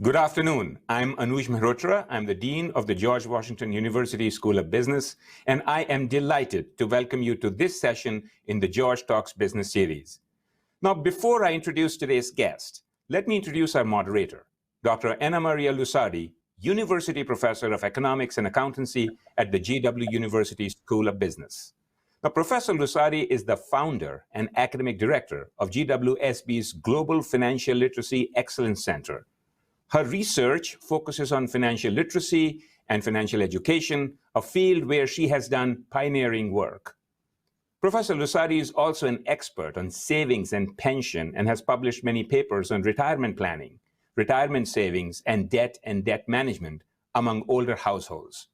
Good afternoon. I'm Anuj Mehrotra. I'm the Dean of the George Washington University School of Business, and I am delighted to welcome you to this session in the George Talks Business Series. Now, before I introduce today's guest, let me introduce our moderator, Dr. Anna Maria Lusardi, University Professor of Economics and Accountancy at the GW University School of Business. Now, Professor Lusardi is the founder and academic director of GWSB's Global Financial Literacy Excellence Center. Her research focuses on financial literacy and financial education, a field where she has done pioneering work. Professor Lusardi is also an expert on savings and pension and has published many papers on retirement planning, retirement savings, and debt management among older households.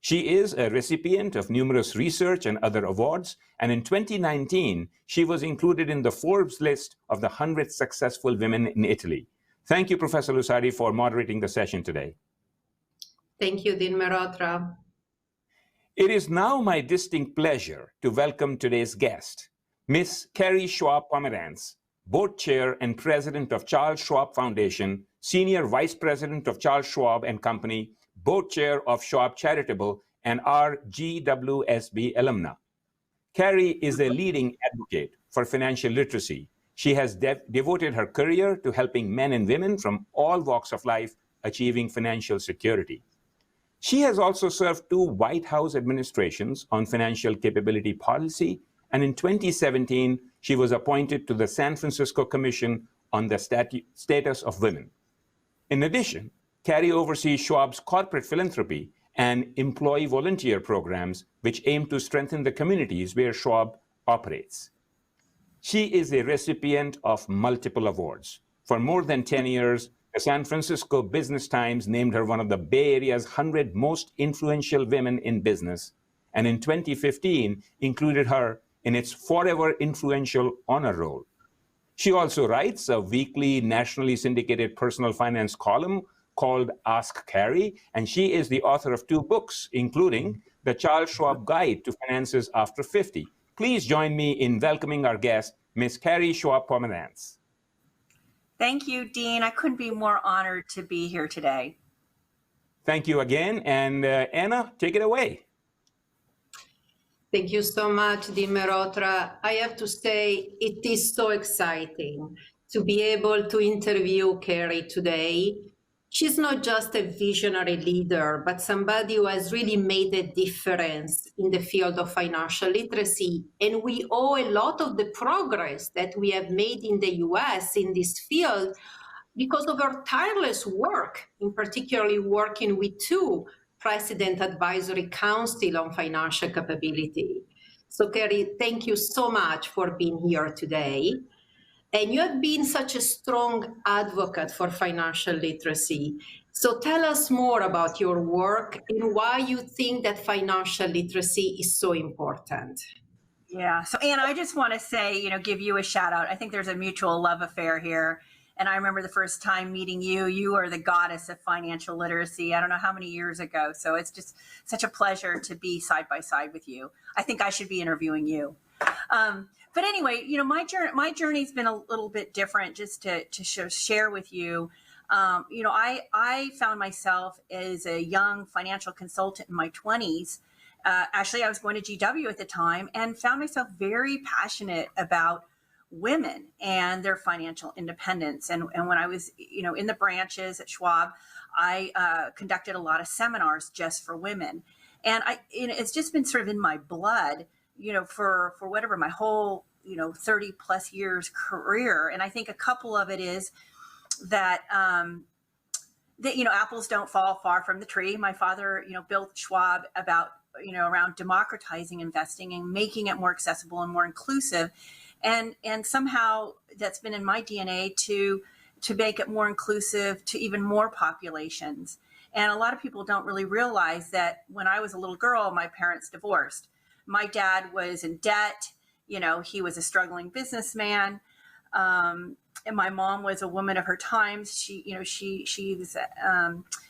She is a recipient of numerous research and other awards, and in 2019, she was included in the Forbes list of the 100 successful women in Italy. Thank you, Professor Lusardi, for moderating the session today. Thank you, Dean Mehrotra. It is now my distinct pleasure to welcome today's guest, Ms. Carrie Schwab-Pomerantz, Board Chair and President of Charles Schwab Foundation, Senior Vice President of Charles Schwab and Company, Board Chair of Schwab Charitable, and our GWSB alumna. Carrie is a leading advocate for financial literacy. She has devoted her career to helping men and women from all walks of life achieving financial security. She has also served 2 White House administrations on financial capability policy, and in 2017, she was appointed to the San Francisco Commission on the Status of Women. In addition, Carrie oversees Schwab's corporate philanthropy and employee volunteer programs, which aim to strengthen the communities where Schwab operates. She is a recipient of multiple awards. For more than 10 years, the San Francisco Business Times named her one of the Bay Area's 100 most influential women in business, and in 2015 included her in its Forever Influential honor roll. She also writes a weekly nationally syndicated personal finance column called Ask Carrie, and she is the author of 2 books, including The Charles Schwab Guide to Finances After 50. Please join me in welcoming our guest, Ms. Carrie Schwab-Pomerantz. Thank you, Dean. I couldn't be more honored to be here today. Thank you again. And Anna, take it away. Thank you so much, Dean Mehrotra. I have to say, it is so exciting to be able to interview Carrie today. She's not just a visionary leader, but somebody who has really made a difference in the field of financial literacy. And we owe a lot of the progress that we have made in the US in this field because of her tireless work, in particularly working with 2 President Advisory Council on Financial Capability. So Carrie, thank you so much for being here today. And you have been such a strong advocate for financial literacy. So tell us more about your work and why you think that financial literacy is so important. Yeah. So Anna, I just want to say, give you a shout out. I think there's a mutual love affair here. And I remember the first time meeting you, you are the goddess of financial literacy. I don't know how many years ago. So it's just such a pleasure to be side by side with you. I think I should be interviewing you. But anyway, my journey's been a little bit different. Just to share with you, I found myself as a young financial consultant in my 20s. Actually, I was going to GW at the time and found myself very passionate about women and their financial independence. And when I was, in the branches at Schwab, I conducted a lot of seminars just for women. And it's just been sort of in my blood, for whatever, my whole, 30 plus years career. And I think a couple of it is that, apples don't fall far from the tree. My father, built Schwab about, around democratizing investing and making it more accessible and more inclusive. And somehow that's been in my DNA to make it more inclusive to even more populations. And a lot of people don't really realize that when I was a little girl, my parents divorced. My dad was in debt. He was a struggling businessman. And my mom was a woman of her times. She was,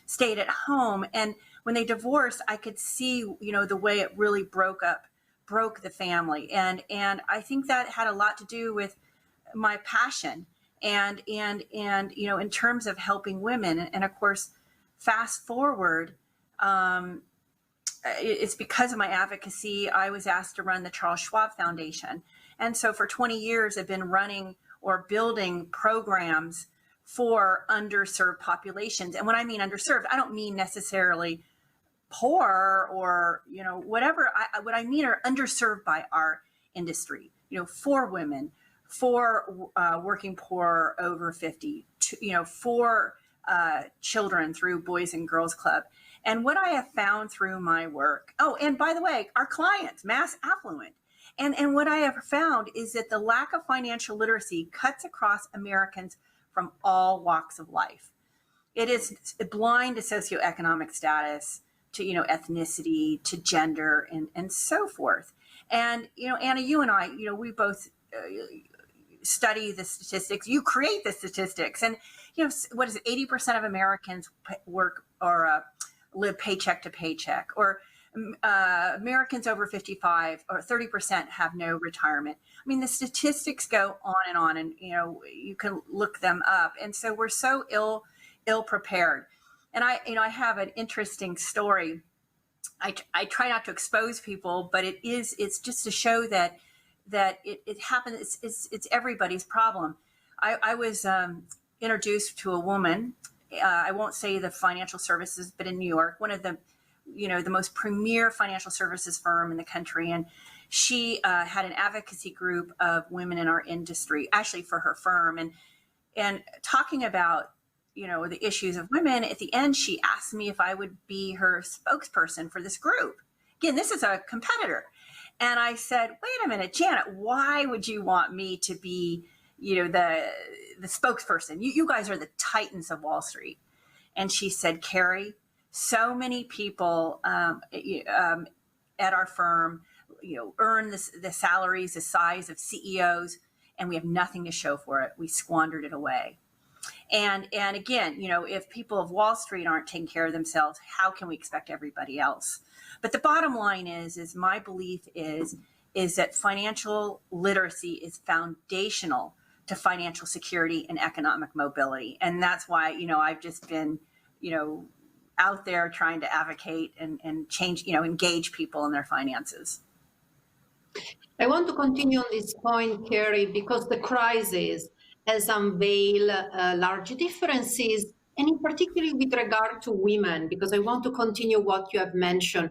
stayed at home. And when they divorced, I could see, the way it really broke the family. And I think that had a lot to do with my passion And in terms of helping women, and of course, fast forward, it's because of my advocacy, I was asked to run the Charles Schwab Foundation. And so for 20 years, I've been running or building programs for underserved populations. And when I mean underserved, I don't mean necessarily poor or, whatever. What I mean are underserved by our industry, for women, for working poor over 50, for children through Boys and Girls Club. And what I have found through my work, and by the way, our clients, mass affluent. And what I have found is that the lack of financial literacy cuts across Americans from all walks of life. It is blind to socioeconomic status, to, ethnicity, to gender, and so forth. And, Anna, you and I, we both study the statistics. You create the statistics. And, what is it? 80% of Americans work or live paycheck to paycheck, or Americans over 55 or 30% have no retirement. I mean, the statistics go on, and you can look them up. And so we're so ill prepared. And I have an interesting story. I try not to expose people, but it's just to show that it happens. It's everybody's problem. I was introduced to a woman. I won't say the financial services, but in New York, one of the most premier financial services firm in the country. And she had an advocacy group of women in our industry, actually for her firm, and talking about, the issues of women. At the end, she asked me if I would be her spokesperson for this group. Again, this is a competitor. And I said, wait a minute, Janet, why would you want me to be, the spokesperson? You guys are the titans of Wall Street. And she said, Carrie, so many people at our firm, earn the salaries the size of CEOs, and we have nothing to show for it. We squandered it away. And again, if people of Wall Street aren't taking care of themselves, how can we expect everybody else? But the bottom line is my belief is that financial literacy is foundational to financial security and economic mobility. And that's why, I've just been, out there trying to advocate and change, engage people in their finances. I want to continue on this point, Carrie, because the crisis has unveiled large differences, and in particular with regard to women, because I want to continue what you have mentioned.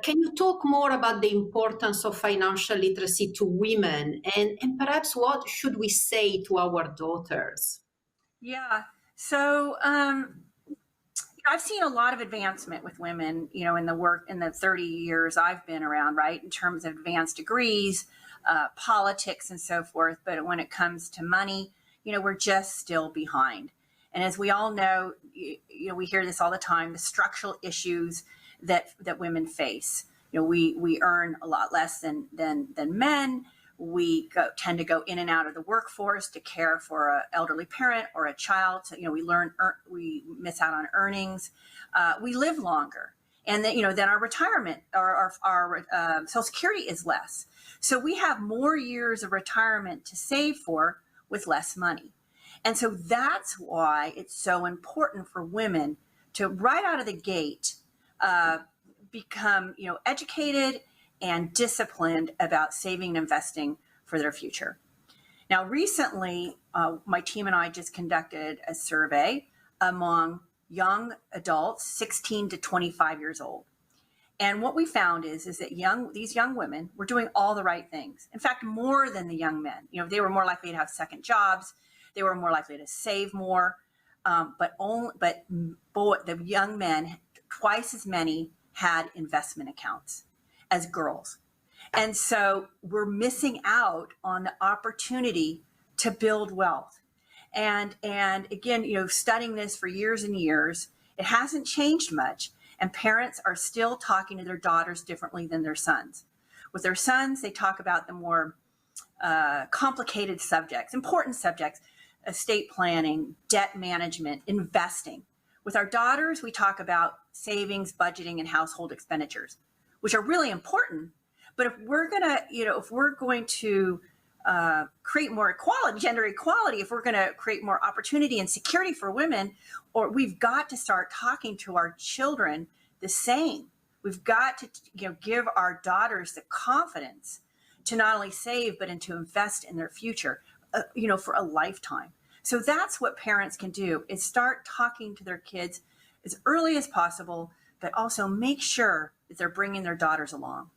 Can you talk more about the importance of financial literacy to women, and perhaps what should we say to our daughters? Yeah, so I've seen a lot of advancement with women, in the 30 years I've been around, right, in terms of advanced degrees, politics and so forth. But when it comes to money, we're just still behind. And as we all know, we hear this all the time, the structural issues that women face. We earn a lot less than men. We tend to go in and out of the workforce to care for an elderly parent or a child. So, we miss out on earnings. We live longer. And then our retirement or our Social Security is less. So we have more years of retirement to save for with less money. And so that's why it's so important for women to, right out of the gate, become, educated and disciplined about saving and investing for their future. Now, recently, my team and I just conducted a survey among young adults, 16 to 25 years old. And what we found is that these young women were doing all the right things. In fact, more than the young men. They were more likely to have second jobs. They were more likely to save more. But the young men, twice as many, had investment accounts as girls. And so we're missing out on the opportunity to build wealth. And again, studying this for years and years, it hasn't changed much. And parents are still talking to their daughters differently than their sons. With their sons, they talk about the more complicated subjects, important subjects, estate planning, debt management, investing. With our daughters, we talk about savings, budgeting, and household expenditures, which are really important. But if we're going to create more equality, gender equality, if we're going to create more opportunity and security for women, or we've got to start talking to our children the same. We've got to, give our daughters the confidence to not only save, but to invest in their future, for a lifetime. So that's what parents can do, is start talking to their kids as early as possible, but also make sure that they're bringing their daughters along.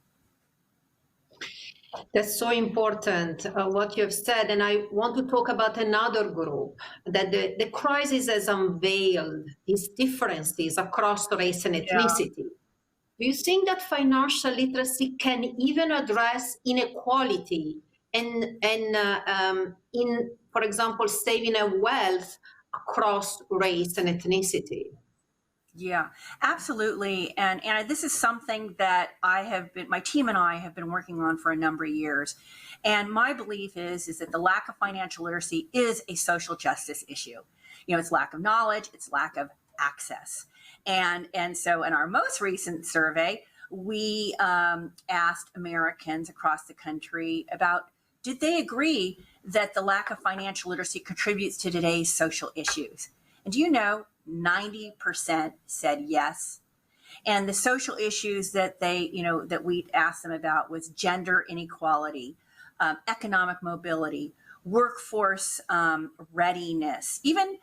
That's so important, what you have said. And I want to talk about another group that the crisis has unveiled these differences across race and ethnicity. Yeah. Do you think that financial literacy can even address inequality and in, for example, saving a wealth across race and ethnicity? Yeah, absolutely. And this is something that my team and I have been working on for a number of years. And my belief is that the lack of financial literacy is a social justice issue. It's lack of knowledge, it's lack of access. And so in our most recent survey, we asked Americans across the country about, did they agree that the lack of financial literacy contributes to today's social issues? And do you know, 90% said yes. And the social issues that that we asked them about was gender inequality, economic mobility, workforce readiness, even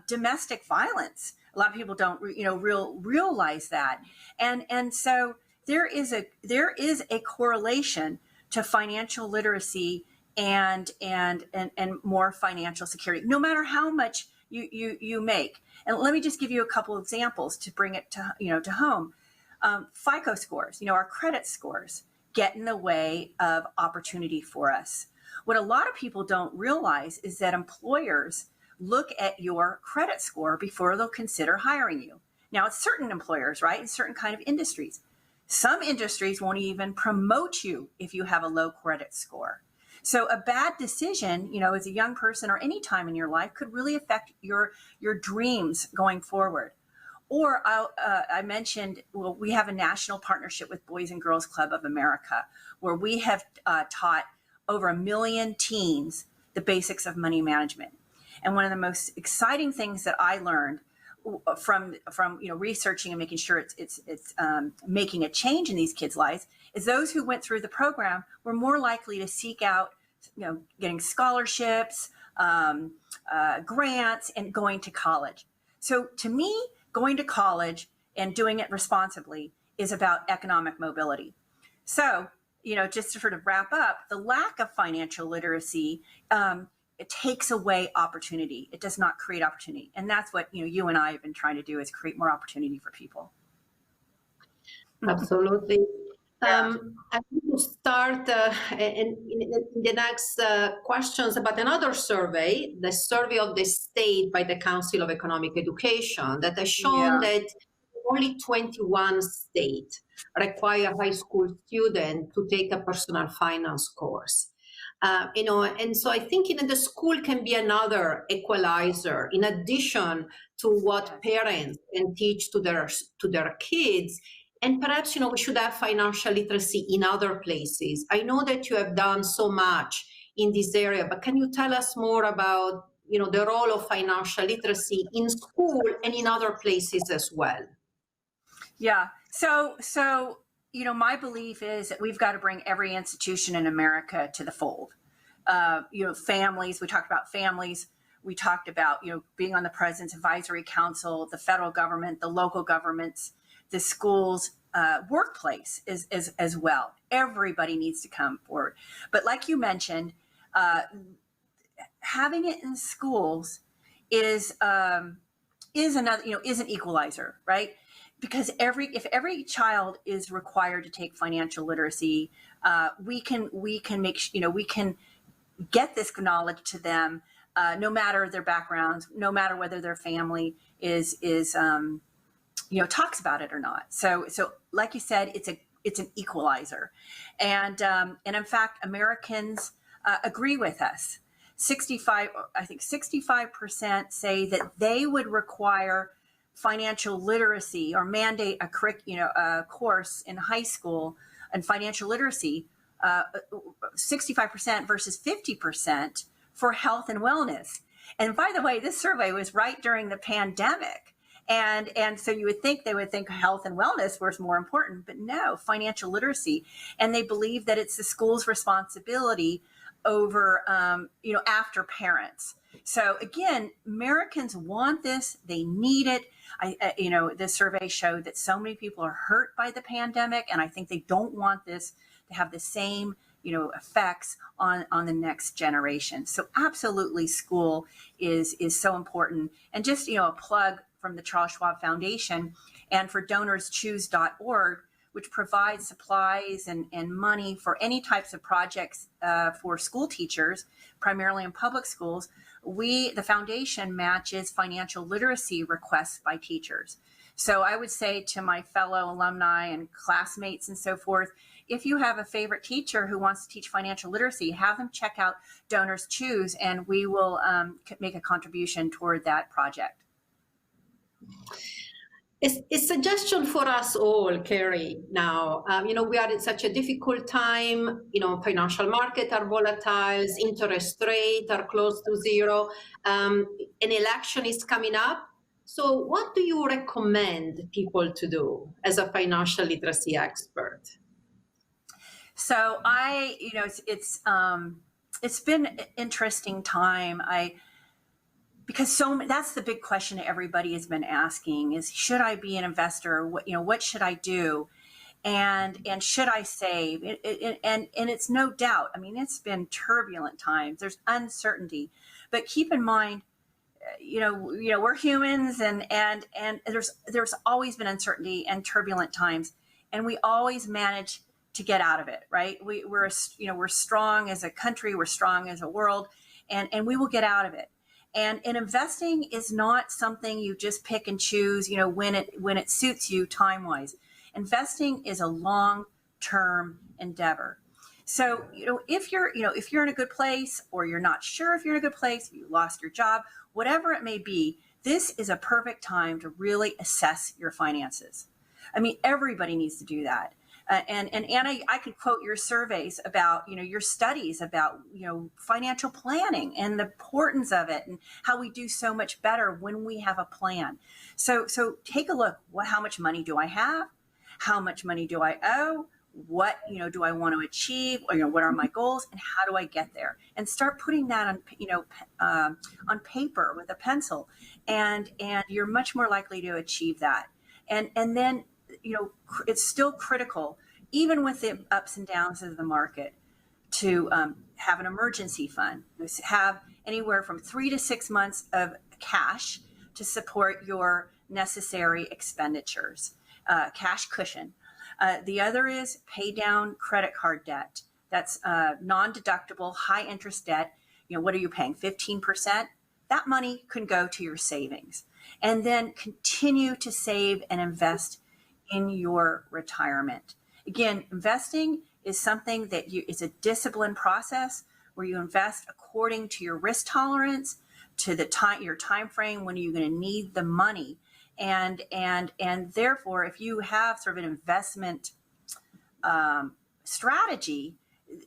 domestic violence. A lot of people don't, realize that. And so there is a correlation to financial literacy and more financial security, no matter how much you make. And let me just give you a couple of examples to bring it to home. FICO scores, our credit scores get in the way of opportunity for us. What a lot of people don't realize is that employers look at your credit score before they'll consider hiring you. Now, it's certain employers, right, in certain kind of industries. Some industries won't even promote you if you have a low credit score. So a bad decision, as a young person or any time in your life could really affect your dreams going forward. Or I mentioned, we have a national partnership with Boys and Girls Club of America, where we have taught over 1 million teens the basics of money management. And one of the most exciting things that I learned from researching and making sure it's making a change in these kids' lives is those who went through the program were more likely to seek out, getting scholarships, grants, and going to college. So to me, going to college and doing it responsibly is about economic mobility. So, just to sort of wrap up, the lack of financial literacy, it takes away opportunity. It does not create opportunity. And that's what, you and I have been trying to do, is create more opportunity for people. Absolutely. Yeah. I want to start in the next questions about another survey, the survey of the state by the Council of Economic Education, that has shown that only 21 states require high school students to take a personal finance course. And so I think the school can be another equalizer, in addition to what parents can teach to their kids. And perhaps, we should have financial literacy in other places. I know that you have done so much in this area, but can you tell us more about, the role of financial literacy in school and in other places as well? Yeah. So, my belief is that we've got to bring every institution in America to the fold. Families, we talked about families. We talked about, being on the President's Advisory Council, the federal government, the local governments, the schools, workplace as well. Everybody needs to come forward. But like you mentioned, having it in schools is another, is an equalizer, right? Because if every child is required to take financial literacy, we can make, we can get this knowledge to them, no matter their backgrounds, no matter whether their family is talks about it or not. So like you said, it's an equalizer, and in fact, Americans agree with us. 65% say that they would require financial literacy or mandate a course in high school and financial literacy 65% versus 50% for health and wellness. And by the way, this survey was right during the pandemic. And so you would think they would think health and wellness was more important, but no, financial literacy. And they believe that it's the school's responsibility over, after parents. So again, Americans want this, they need it. This survey showed that so many people are hurt by the pandemic, and I think they don't want this to have the same effects on the next generation. So absolutely, school is so important. And just a plug from the Charles Schwab Foundation and for donorschoose.org, which provides supplies and money for any types of projects for school teachers, primarily in public schools. The foundation matches financial literacy requests by teachers. So I would say to my fellow alumni and classmates and so forth, if you have a favorite teacher who wants to teach financial literacy, have them check out Donors Choose, and we will make a contribution toward that project. A suggestion for us all, Carrie, now, we are in such a difficult time, financial markets are volatile, interest rates are close to zero, an election is coming up. So what do you recommend people to do as a financial literacy expert? So it's been an interesting time. Because that's the big question everybody has been asking is, should I be an investor? What should I do? And should I save? And it's no doubt. I mean, it's been turbulent times. There's uncertainty, but keep in mind, we're humans, and there's always been uncertainty and turbulent times, and we always manage to get out of it, right? We're strong as a country, we're strong as a world, and we will get out of it. And investing is not something you just pick and choose, when it suits you time-wise. Investing is a long-term endeavor. So, if you're in a good place, or you're not sure if you're in a good place, you lost your job, whatever it may be, this is a perfect time to really assess your finances. I mean, everybody needs to do that. And Anna, I could quote your surveys about, your studies about, financial planning and the importance of it and how we do so much better when we have a plan. So take a look. How much money do I have? How much money do I owe? What, do I want to achieve? Or, what are my goals and how do I get there? And start putting that on paper with a pencil, and you're much more likely to achieve that. And then, it's still critical, even with the ups and downs of the market, to have an emergency fund. Have anywhere from 3 to 6 months of cash to support your necessary expenditures, cash cushion. The other is pay down credit card debt. That's non-deductible, high interest debt. What are you paying? 15%? That money can go to your savings. And then continue to save and invest in your retirement. Again, investing is something that it's a disciplined process where you invest according to your risk tolerance, to your time frame when you're going to need the money, and therefore, if you have sort of an investment strategy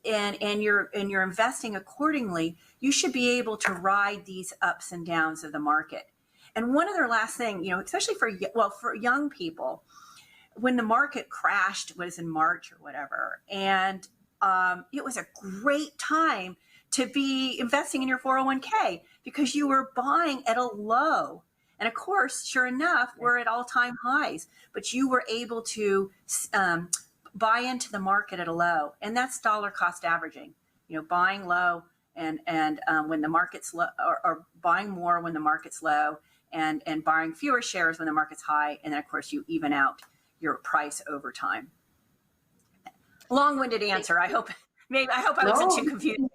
and you're investing accordingly, you should be able to ride these ups and downs of the market. And one other last thing, especially for young people. When the market crashed, was in March or whatever, and it was a great time to be investing in your 401k because you were buying at a low. And of course, sure enough, we're at all-time highs, but you were able to buy into the market at a low, and that's dollar cost averaging. Buying low and when the market's low, or buying more when the market's low, and buying fewer shares when the market's high, and then of course you even out your price over time. Long-winded answer. I hope I wasn't too confusing.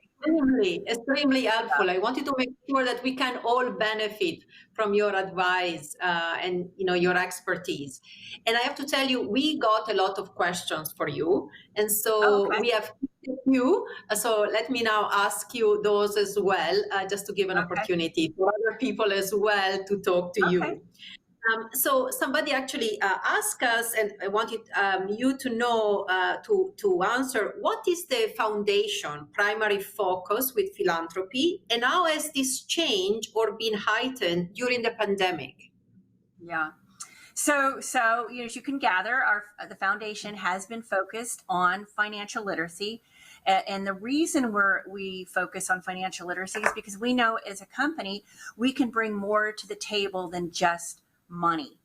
Extremely helpful. I wanted to make sure that we can all benefit from your advice and your expertise. And I have to tell you, we got a lot of questions for you, and so we have you. So let me now ask you those as well, just to give an opportunity for other people as well to talk to you. So somebody actually asked us, and I wanted you to know, to answer, what is the foundation primary focus with philanthropy, and how has this changed or been heightened during the pandemic? Yeah. So as you can gather, the foundation has been focused on financial literacy. And the reason we focus on financial literacy is because we know as a company, we can bring more to the table than just money.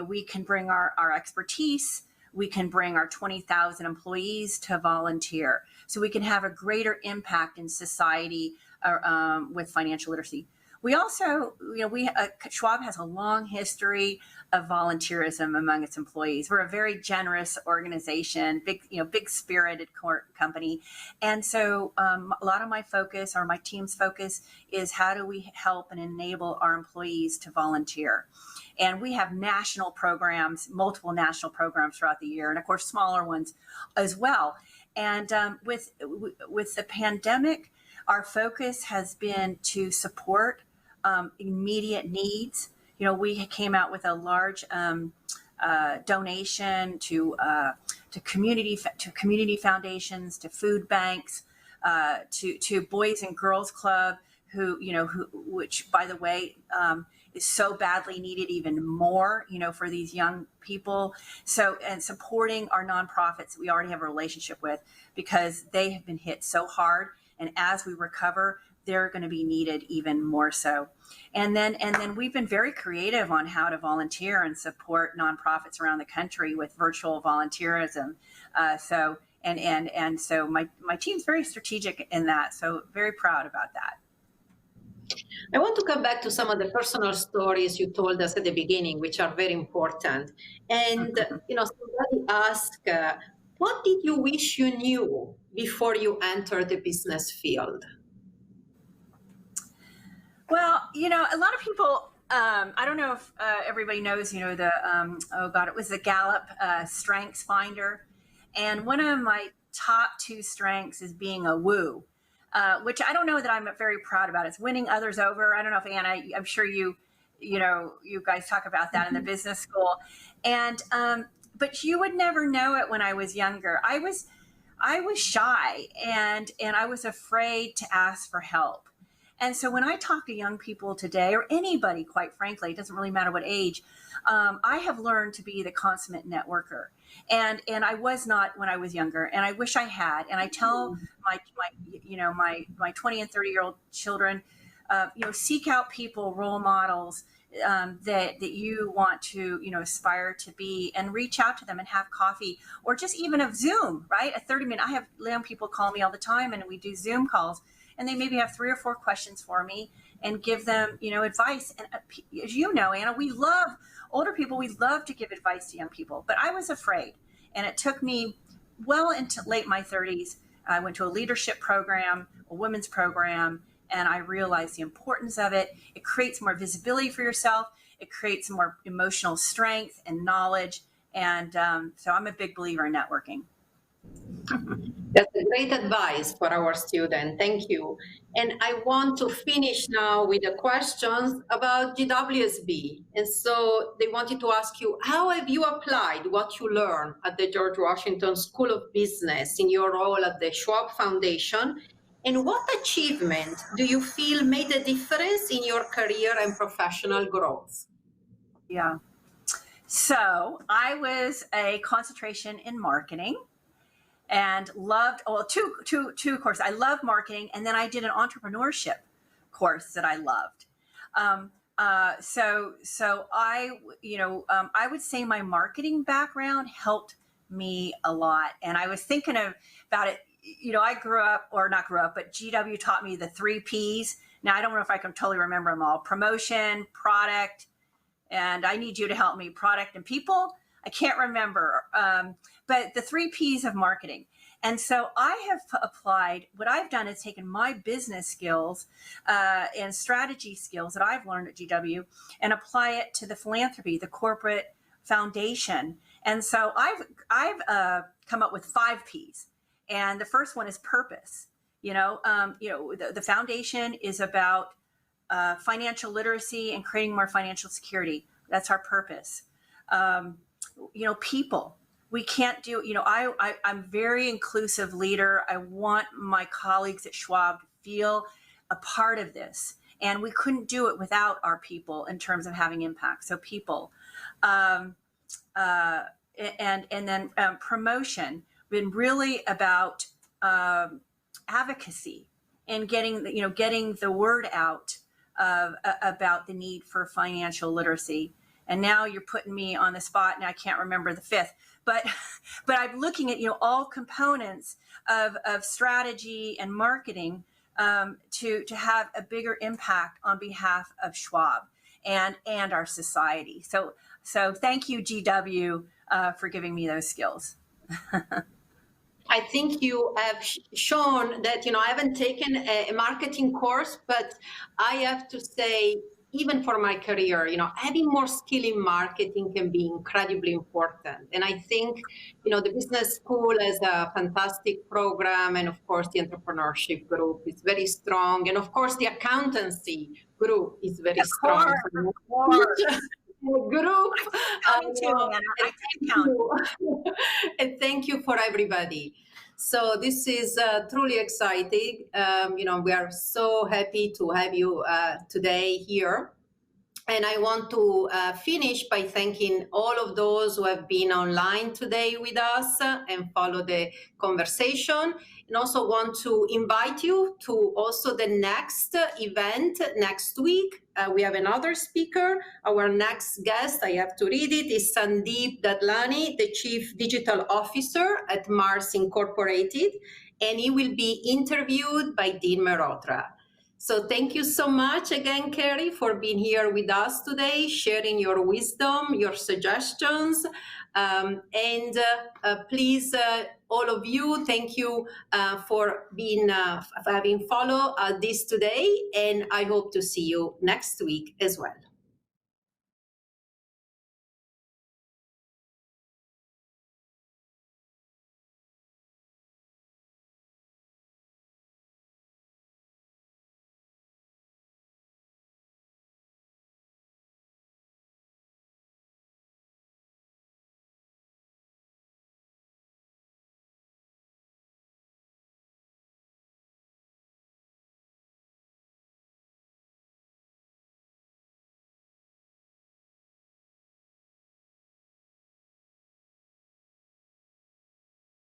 We can bring our expertise. We can bring our 20,000 employees to volunteer. So we can have a greater impact in society with financial literacy. We also, Schwab has a long history of volunteerism among its employees. We're a very generous organization, big spirited company. And so a lot of my focus, or my team's focus, is how do we help and enable our employees to volunteer? And we have national programs, multiple national programs throughout the year, and of course, smaller ones as well. And with the pandemic, our focus has been to support immediate needs. We came out with a large donation to community foundations, to food banks, to Boys and Girls Club, which, by the way, is so badly needed even more, for these young people. So, and supporting our nonprofits that we already have a relationship with, because they have been hit so hard, and as we recover, they're going to be needed even more so. And then we've been very creative on how to volunteer and support nonprofits around the country with virtual volunteerism. So my team's very strategic in that. So very proud about that. I want to come back to some of the personal stories you told us at the beginning, which are very important. And, somebody asked, what did you wish you knew before you entered the business field? Well, a lot of people, I don't know if everybody knows, it was the Gallup Strengths Finder. And one of my top 2 strengths is being a woo, which I don't know that I'm very proud about. It's winning others over. I don't know if Anna, I'm sure you guys talk about that in the business school. And, but you would never know it when I was younger. I was shy and I was afraid to ask for help. And so when I talk to young people today, or anybody, quite frankly, it doesn't really matter what age, I have learned to be the consummate networker. And I was not when I was younger, and I wish I had. And I tell my 20 and 30-year-old children, seek out people, role models that you want to, aspire to be, and reach out to them and have coffee, or just even a Zoom, right? A 30-minute. I have young people call me all the time, and we do Zoom calls. And they maybe have 3 or 4 questions for me, and give them, advice. And as you know, Anna, older people, we love to give advice to young people, but I was afraid. And it took me well into late my 30s. I went to a leadership program, a women's program, and I realized the importance of it. It creates more visibility for yourself. It creates more emotional strength and knowledge. And so I'm a big believer in networking. That's a great advice for our student. Thank you. And I want to finish now with the questions about GWSB. And so they wanted to ask you, how have you applied what you learned at the George Washington School of Business in your role at the Schwab Foundation? And what achievement do you feel made a difference in your career and professional growth? Yeah. So I was a concentration in marketing. And loved, two courses. I love marketing, and then I did an entrepreneurship course that I loved. So I would say my marketing background helped me a lot. And I was thinking about it. I but GW taught me the 3 Ps. Now I don't know if I can totally remember them all: promotion, product, and I need you to help me, product and people. I can't remember, but the 3 Ps of marketing. And so I have applied, what I've done is taken my business skills and strategy skills that I've learned at GW and apply it to the philanthropy, the corporate foundation. And so I've come up with 5 Ps. And the first one is purpose. The foundation is about financial literacy and creating more financial security. That's our purpose. People. We can't do, I'm very inclusive leader. I want my colleagues at Schwab to feel a part of this. And we couldn't do it without our people in terms of having impact. So people, and then promotion, been really about advocacy and getting the word out about the need for financial literacy. And now you're putting me on the spot, and I can't remember the fifth. But I'm looking at all components of strategy and marketing to have a bigger impact on behalf of Schwab and our society. So thank you, GW, for giving me those skills. I think you have shown that, I haven't taken a marketing course, but I have to say, even for my career, having more skill in marketing can be incredibly important. And I think, the business school has a fantastic program. And of course, the entrepreneurship group is very strong. And of course, the accountancy group is very strong. Group. And thank you for everybody. So this is truly exciting. We are so happy to have you today here. And I want to finish by thanking all of those who have been online today with us and follow the conversation. And also want to invite you to also the next event next week. We have another speaker. Our next guest, I have to read it, is Sandeep Dadlani, the Chief Digital Officer at Mars Incorporated. And he will be interviewed by Dean Merotra. So thank you so much again, Carrie, for being here with us today, sharing your wisdom, your suggestions. And please, all of you, thank you for having followed this today. And I hope to see you next week as well.